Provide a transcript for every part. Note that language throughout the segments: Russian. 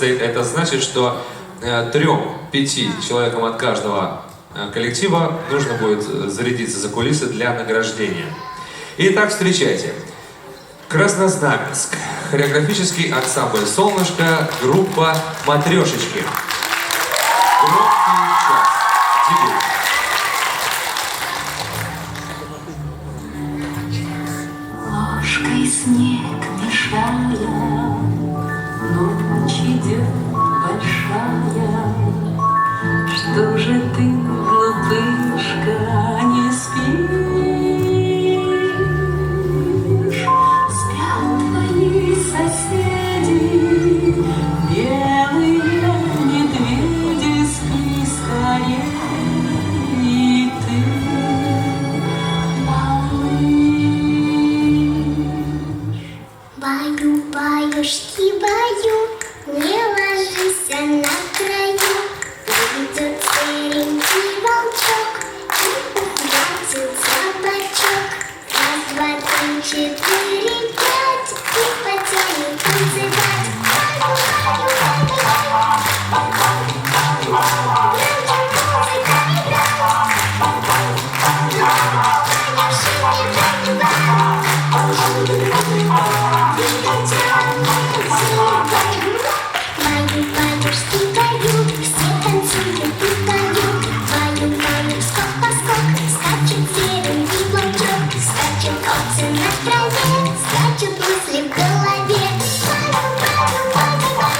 предстоит. Это значит, что 3-5 человекам от каждого коллектива нужно будет зарядиться за кулисы для награждения. Итак, встречайте. Краснознаменск. Хореографический ансамбль «Солнышко», группа «Матрешечки». Громкий час. Дебют. Ложкой снег мешая, ночь идет большая. Что же ты, глупышка, не спишь? Спят твои соседи, белые медведи, спи скорее, и ты, Баю, баюшки, баю, не ложись на краю. Придет серенький волчок и ухватит за бочок. Раз, два, три, четыре, пять, и потянет танцевать. Баю, баю, баю, баюшки, баю, все танцуют и поют. Баю, баю, скок по скок, скачет серенький волчок. Скачет овцы на траве, скачут мысли в голове. Баю, баю,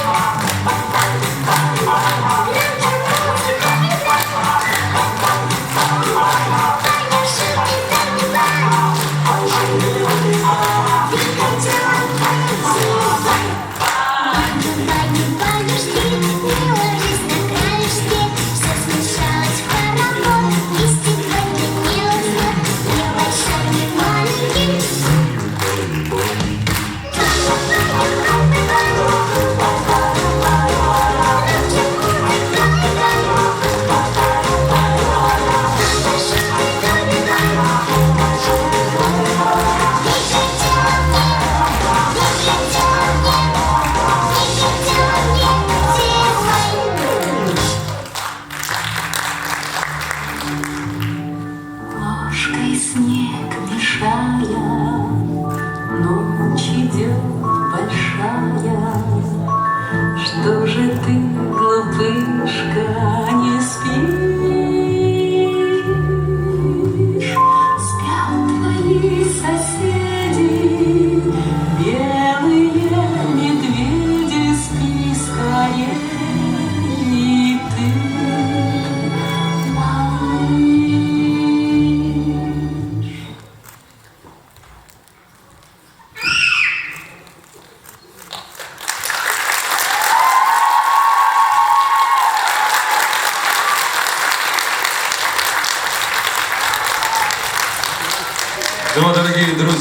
баю, баюшки, не ложись на краешке. Все смешалось в хоровод, и стихотворение не узнать. Не большой, не маленький. ложкой снег мешая, ночь идет большая. Что же ты, глупышка, не спишь? Спят твои соседи, белые медведи, спи скорее, и ты, Ну, дорогие друзья.